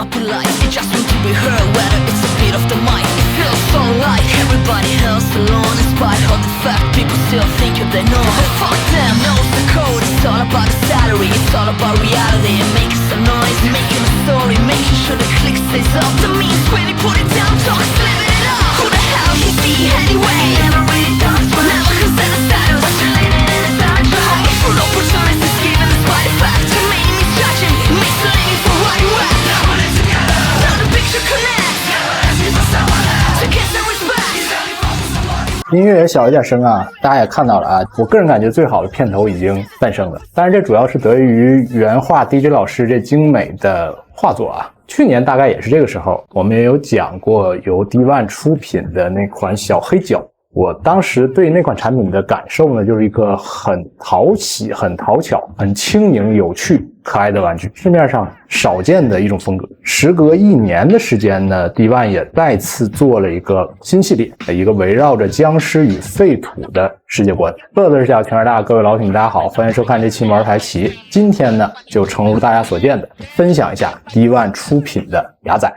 not polite, they just want to be heard, whether it's a beat of the mic. It feels so like everybody else alone, in spite of the fact people still think they know. But fuck them, knows the code. It's all about the salary, it's all about reality and making some noise, making a story, making sure the click stays up. The means really put it down, talks living it up. Who the hell is he anyway? Never really talks, but never consider status. But you're living in a dungeon. Hungry for opportunities, given despite the fact you made me judging, makes the living for what you at. Now we're together, now the picture connects. Never asking for someone else to kiss and respect. 音乐也小一点声啊，大家也看到了啊，我个人感觉最好的片头已经诞生了。当然这主要是得益于原画 DJ 老师这精美的画作啊。去年大概也是这个时候，我们也有讲过由 D1 出品的那款小黑角。我当时对那款产品的感受呢，就是一个很讨喜、很讨巧、很轻盈、有趣、可爱的玩具，市面上少见的一种风格。时隔1年的时间呢 ，D1 也再次做了一个新系列，一个围绕着僵尸与废土的世界观。乐子小全儿大，各位老铁大家好，欢迎收看这期玩排齐。今天呢，就诚如大家所见的，分享一下 D1 出品的雅仔。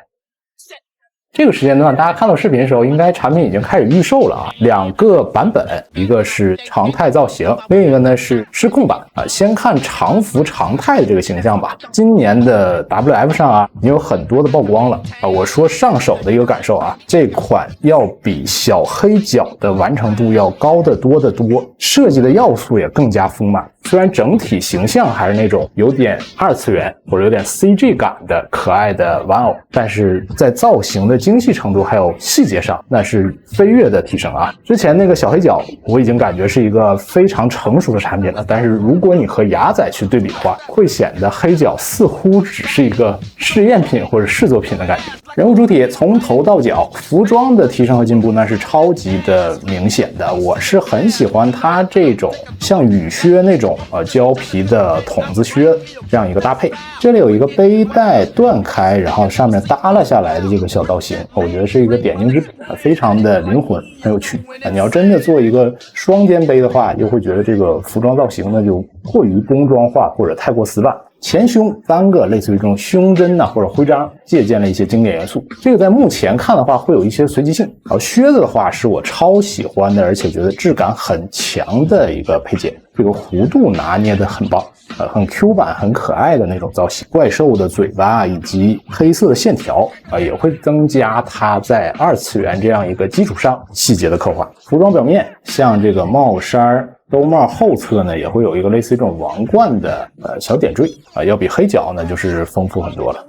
这个时间段大家看到视频的时候，应该产品已经开始预售了啊。2个版本，一个是常态造型，另一个呢是失控版啊。先看常服常态的这个形象吧。今年的 WF 上啊，已经有很多的曝光了啊。我说上手的一个感受啊，这款要比小黑角的完成度要高得多得多，设计的要素也更加丰满。虽然整体形象还是那种有点2次元或者有点 CG 感的可爱的玩偶，但是在造型的精细程度还有细节上，那是飞跃的提升啊！之前那个小黑角我已经感觉是一个非常成熟的产品了，但是如果你和雅仔去对比的话，会显得黑角似乎只是一个试验品或者试作品的感觉。人物主体从头到脚，服装的提升和进步那是超级的明显的。我是很喜欢它这种像雨靴那种胶皮的筒子靴这样一个搭配。这里有一个背带断开，然后上面耷拉下来的这个小造型，我觉得是一个点睛之笔，非常的灵魂，很有趣。你要真的做一个双肩背的话，又会觉得这个服装造型呢就过于工装化或者太过死板。前胸3个类似于这种胸针或者徽章，借鉴了一些经典元素。这个在目前看的话会有一些随机性。然后靴子的话是我超喜欢的，而且觉得质感很强的一个配件。这个弧度拿捏的很棒，很 Q 版很可爱的那种造型。怪兽的嘴巴以及黑色的线条也会增加它在2次元这样一个基础上细节的刻画。服装表面像这个帽衫兜帽后侧呢，也会有一个类似于这种王冠的小点缀要比黑角呢就是丰富很多了。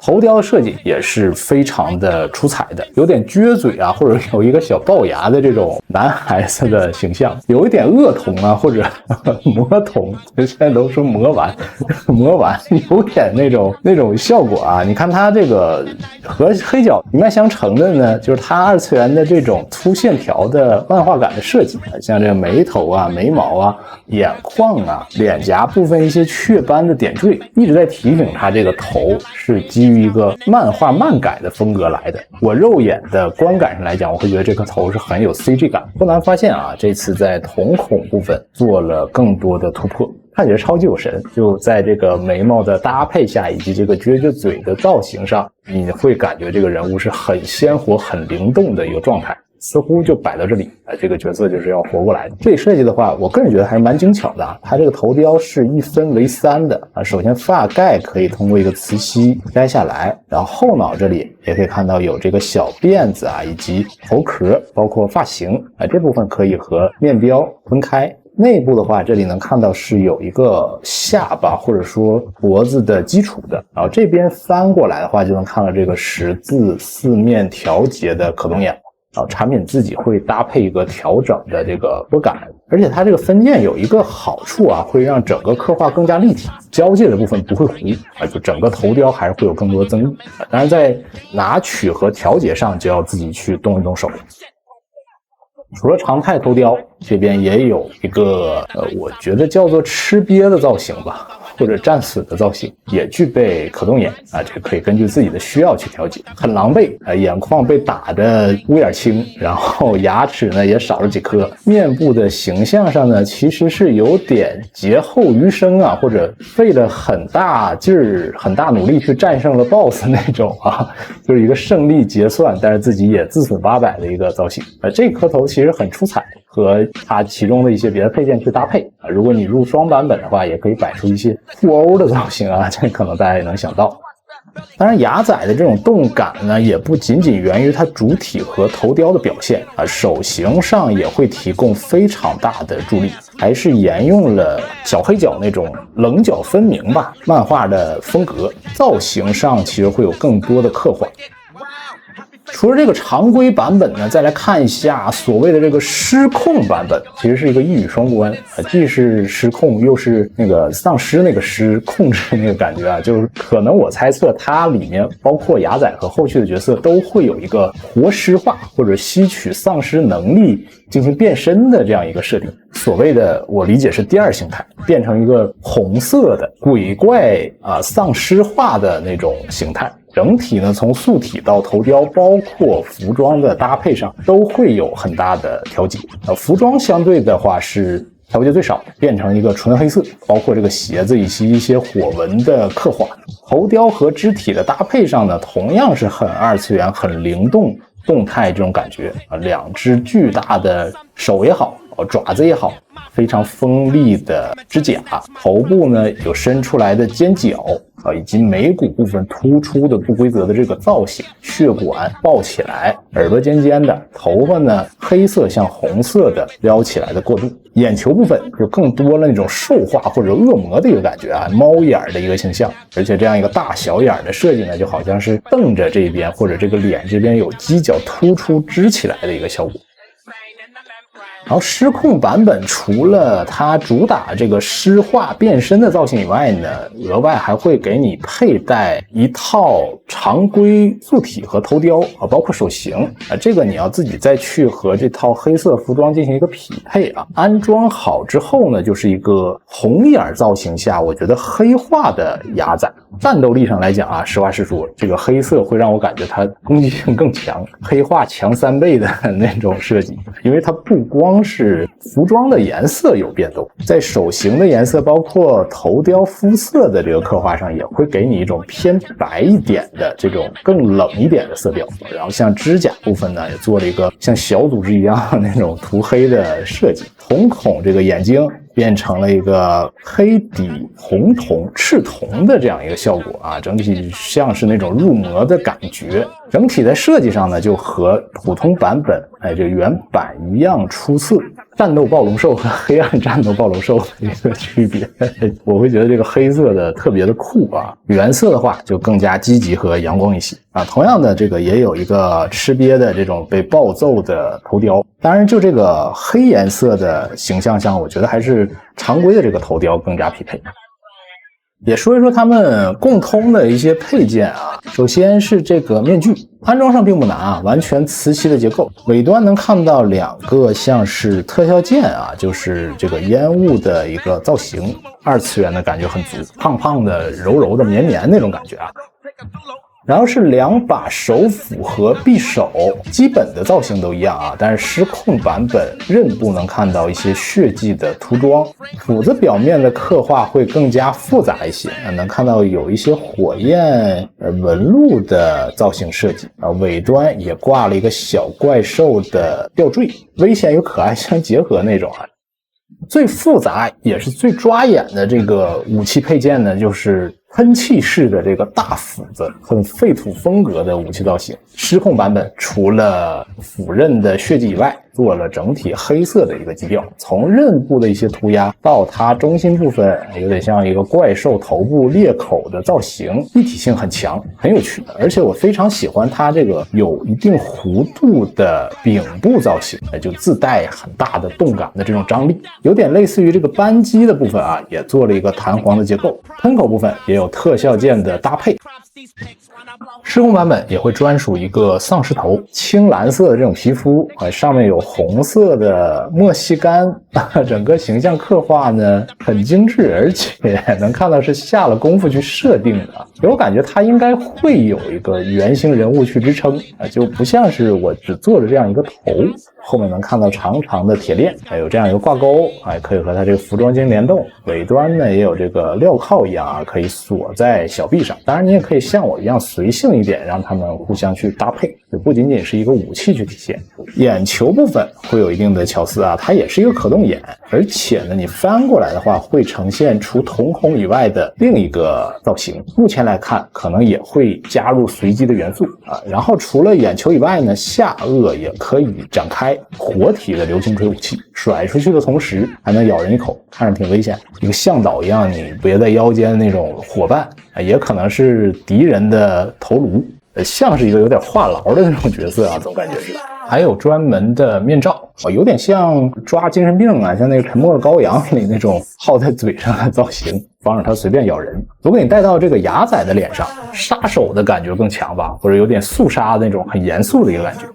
头雕的设计也是非常的出彩的，有点撅嘴啊，或者有一个小龅牙的这种男孩子的形象，有一点恶童啊，或者魔童，现在都说魔丸，魔丸有点那种效果啊。你看它这个和黑角一脉相承的呢，就是它2次元的这种粗线条的漫画感的设计，像这个眉头啊、眉毛啊、眼眶啊、脸颊部分一些雀斑的点缀，一直在提醒它这个头是基于一个漫画漫改的风格来的。我肉眼的观感上来讲，我会觉得这颗头是很有 CG 感。不难发现啊，这次在瞳孔部分做了更多的突破，看起来超级有神。就在这个眉毛的搭配下，以及这个撅嘴的造型上，你会感觉这个人物是很鲜活、很灵动的一个状态。似乎就摆到这里这个角色就是要活过来的。这里设计的话，我个人觉得还是蛮精巧的啊。它这个头雕是1分为3的啊。首先发盖可以通过一个磁吸摘下来，然后后脑这里也可以看到有这个小辫子啊，以及头壳，包括发型这部分可以和面标分开。内部的话，这里能看到是有一个下巴或者说脖子的基础的，然后这边翻过来的话，就能看到这个十字4面调节的可动眼。产品自己会搭配一个调整的这个拨杆，而且它这个分件有一个好处啊，会让整个刻画更加立体，交界的部分不会糊就整个头雕还是会有更多的增益。当然在拿取和调节上就要自己去动一动手。除了常态头雕，这边也有一个我觉得叫做吃瘪的造型吧，或者战损的造型，也具备可动眼啊，这个可以根据自己的需要去调节。很狼狈啊，眼眶被打得乌眼青，然后牙齿呢也少了几颗，面部的形象上呢其实是有点劫后余生啊，或者费了很大劲儿、很大努力去战胜了 BOSS 那种啊，就是一个胜利结算，但是自己也自损800的一个造型。这颗头其实很出彩，和它其中的一些别的配件去搭配啊。如果你入双版本的话，也可以摆出一些互殴的造型啊，这可能大家也能想到。当然，牙仔的这种动感呢，也不仅仅源于它主体和头雕的表现啊，手型上也会提供非常大的助力，还是沿用了小黑角那种棱角分明吧漫画的风格，造型上其实会有更多的刻画。除了这个常规版本呢，再来看一下所谓的这个失控版本，其实是一个一语双关啊，既是失控，又是那个丧尸那个失控制那个感觉啊，就是可能我猜测它里面包括牙仔和后续的角色都会有一个活尸化或者吸取丧尸能力进行变身的这样一个设定。所谓的我理解是第二形态，变成一个红色的鬼怪丧尸化的那种形态。整体呢，从素体到头雕，包括服装的搭配上，都会有很大的调节。服装相对的话是调节最少，变成一个纯黑色，包括这个鞋子以及一些火纹的刻画。头雕和肢体的搭配上呢，同样是很二次元、很灵动、动态这种感觉啊。两只巨大的手也好，爪子也好，非常锋利的指甲，头部呢有伸出来的尖角以及眉骨部分突出的不规则的这个造型，血管抱起来，耳朵尖尖的，头发呢黑色向红色的撩起来的过渡，眼球部分就更多了那种兽化或者恶魔的一个感觉啊，猫眼的一个形象，而且这样一个大小眼的设计呢，就好像是瞪着这边或者这个脸这边有犄角突出支起来的一个效果。然后失控版本除了它主打这个尸化变身的造型以外呢，额外还会给你佩戴一套常规素体和头雕包括手型这个你要自己再去和这套黑色服装进行一个匹配啊。安装好之后呢，就是一个红眼造型下，我觉得黑化的牙仔。战斗力上来讲啊，实话实说，这个黑色会让我感觉它攻击性更强，黑化强3倍的那种设计，因为它不光是服装的颜色有变动，在手型的颜色包括头雕肤色的这个刻画上，也会给你一种偏白一点的这种更冷一点的色调。然后像指甲部分呢，也做了一个像小组织一样的那种涂黑的设计，瞳孔这个眼睛变成了一个黑底红瞳赤瞳的这样一个效果啊，整体像是那种入魔的感觉。整体在设计上呢，就和普通版本这个原版一样出色。战斗暴龙兽和黑暗战斗暴龙兽的一个区别，我会觉得这个黑色的特别的酷啊，原色的话就更加积极和阳光一些啊。同样的，这个也有一个吃瘪的这种被暴揍的头雕，当然就这个黑颜色的形象上，我觉得还是常规的这个头雕更加匹配。也说一说他们共通的一些配件啊，首先是这个面具，安装上并不难啊，完全磁吸的结构，尾端能看到2个像是特效键啊，就是这个烟雾的一个造型，二次元的感觉很足，胖胖的、柔柔的、绵绵那种感觉啊。然后是2把手斧和匕首，基本的造型都一样啊，但是失控版本刃部能看到一些血迹的涂装，斧子表面的刻画会更加复杂一些，能看到有一些火焰纹路的造型设计啊，尾端也挂了一个小怪兽的吊坠，危险与可爱相结合那种啊。最复杂也是最抓眼的这个武器配件呢，就是喷气式的这个大斧子，很废土风格的武器造型。失控版本除了斧刃的血迹以外，做了整体黑色的一个基调，从刃部的一些涂鸦到它中心部分有点像一个怪兽头部裂口的造型，立体性很强，很有趣。而且我非常喜欢它这个有一定弧度的柄部造型，就自带很大的动感的这种张力，有点类似于这个扳机的部分啊，也做了一个弹簧的结构，喷口部分也有特效键的搭配。失控版本也会专属一个丧尸头，青蓝色的这种皮肤，上面有红色的墨西干，整个形象刻画呢很精致，而且能看到是下了功夫去设定的。给我感觉它应该会有一个原型人物去支撑，就不像是我只做了这样一个头，后面能看到长长的铁链，还有这样一个挂钩，可以和它这个服装进行联动。尾端呢也有这个镣铐一样可以锁在小臂上。当然你也可以像我一样随性一点，让它们互相去搭配，就不仅仅是一个武器去体现。眼球部分会有一定的巧思它也是一个可动眼，而且呢你翻过来的话会呈现除瞳孔以外的另一个造型。目前来看可能也会加入随机的元素然后除了眼球以外呢，下颚也可以展开活体的流星锤武器，甩出去的同时还能咬人一口，看着挺危险。一个向导一样你别在腰间的那种伙伴，也可能是敌人的头颅，像是一个有点话痨的那种角色总感觉是。还有专门的面罩有点像抓精神病像那个沉默的羔羊里那种耗在嘴上的造型，防止它随便咬人。如果你戴到这个牙仔的脸上，杀手的感觉更强吧，或者有点肃杀的那种很严肃的一个感觉。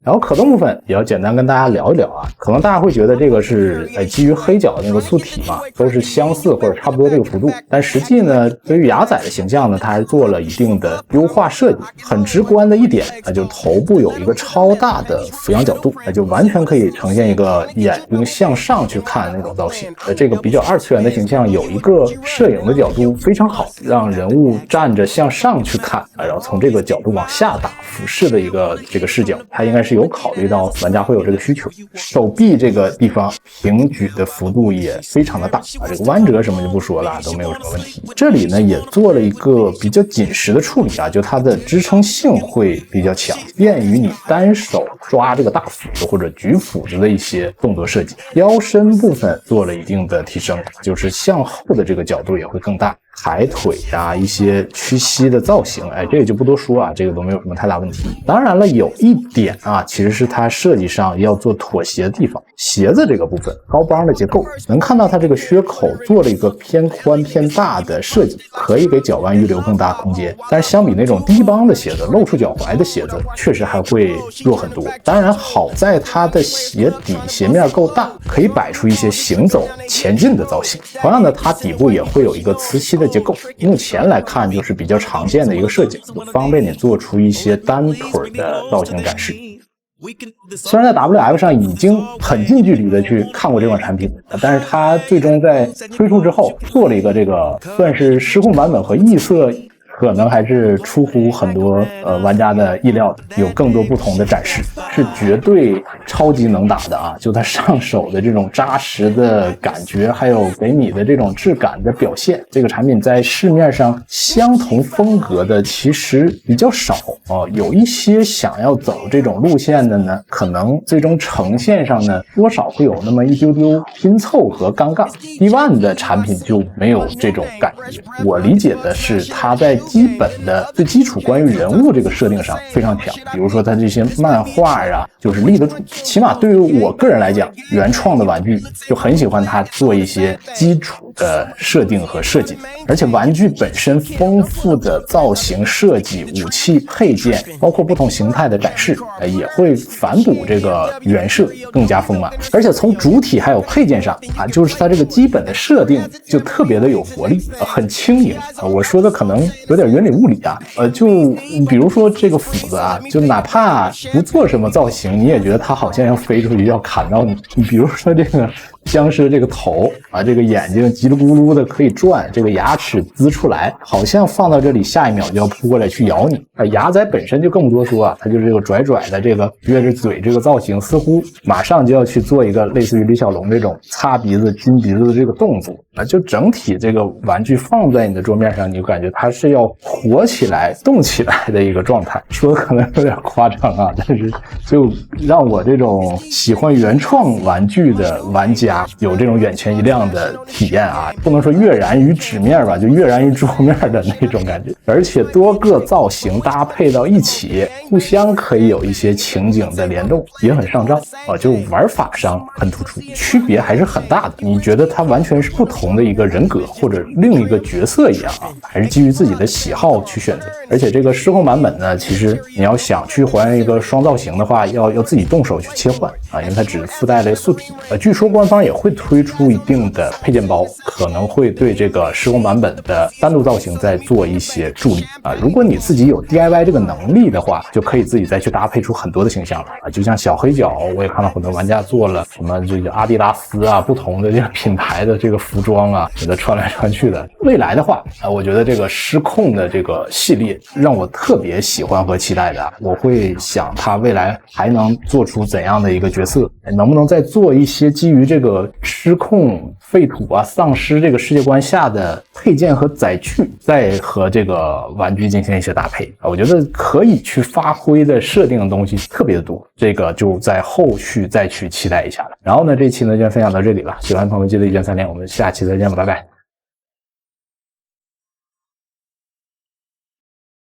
然后可动部分也要简单跟大家聊一聊可能大家会觉得这个是基于黑角的那个素体嘛，都是相似或者差不多这个幅度，但实际呢对于牙仔的形象呢，它还是做了一定的优化设计。很直观的一点就是头部有一个超大的俯仰角度，就完全可以呈现一个眼睛向上去看那种造型。这个比较二次元的形象有一个摄影的角度非常好，让人物站着向上去看然后从这个角度往下打俯视的一个这个视角，它应该是有考虑到玩家会有这个需求。手臂这个地方平举的幅度也非常的大这个弯折什么就不说了都没有什么问题。这里呢也做了一个比较紧实的处理就它的支撑性会比较强，便于你单手抓这个大斧子或者举斧子的一些动作设计。腰身部分做了一定的提升，就是向后的这个角度也会更大，抬腿一些屈膝的造型这个就不多说这个都没有什么太大问题。当然了有一点其实是它设计上要做妥协的地方，鞋子这个部分高帮的结构能看到它这个靴口做了一个偏宽偏大的设计，可以给脚腕预留更大空间，但是相比那种低帮的鞋子露出脚踝的鞋子确实还会弱很多。当然好在它的鞋底鞋面够大，可以摆出一些行走前进的造型。同样的它底部也会有一个磁吸的结构，目前来看就是比较常见的一个设计，方便你做出一些单腿的造型展示。虽然在 WF 上已经很近距离的去看过这款产品，但是它最终在推出之后做了一个这个算是失控版本和异色，可能还是出乎很多玩家的意料，有更多不同的展示，是绝对超级能打的就它上手的这种扎实的感觉，还有给你的这种质感的表现，这个产品在市面上相同风格的其实比较少有一些想要走这种路线的呢，可能最终呈现上呢多少会有那么一丢丢拼凑和尴尬。D1的产品就没有这种感觉，我理解的是它在基本的最基础关于人物这个设定上非常强，比如说它这些漫画就是立得住。起码对于我个人来讲，原创的玩具就很喜欢它做一些基础的设定和设计，而且玩具本身丰富的造型设计、武器配件，包括不同形态的展示也会反哺这个原设更加丰满。而且从主体还有配件上就是它这个基本的设定就特别的有活力很轻盈我说的可能有点云里雾里就比如说这个斧子就哪怕不做什么造型，你也觉得它好像要飞出去要砍到你。你比如说这个僵尸这个头这个眼睛叽里咕噜的可以转，这个牙齿呲出来，好像放到这里下一秒就要扑过来去咬你。牙仔本身就更不多说它就是这个拽拽的这个撅着嘴这个造型，似乎马上就要去做一个类似于李小龙这种擦鼻子金鼻子的这个动作就整体这个玩具放在你的桌面上，你就感觉它是要活起来动起来的一个状态。说的可能有点夸张但是就让我这种喜欢原创玩具的玩家有这种眼前一亮的体验不能说跃然于纸面吧，就跃然于桌面的那种感觉。而且多个造型搭配到一起，互相可以有一些情景的联动，也很上账就玩法上很突出，区别还是很大的。你觉得它完全是不同同的一个人格或者另一个角色一样啊，还是基于自己的喜好去选择。而且这个失控版本呢，其实你要想去还原一个双造型的话，要自己动手去切换啊，因为它只附带了素体。据说官方也会推出一定的配件包，可能会对这个失控版本的单独造型再做一些助力啊。如果你自己有 DIY 这个能力的话，就可以自己再去搭配出很多的形象了啊。就像小黑脚，我也看到很多玩家做了什么这个阿迪达斯啊，不同的这个品牌的这个服装啊，给它穿来穿去的。未来的话啊，我觉得这个失控的这个系列让我特别喜欢和期待的，我会想它未来还能做出怎样的一个角色，能不能再做一些基于这个失控废土啊丧尸这个世界观下的配件和载具，再和这个玩具进行一些搭配啊，我觉得可以去发挥的设定的东西特别的多，这个就在后续再去期待一下了。然后呢，这期呢就分享到这里了，喜欢的朋友们记得一键3连，我们下期再见吧，拜拜。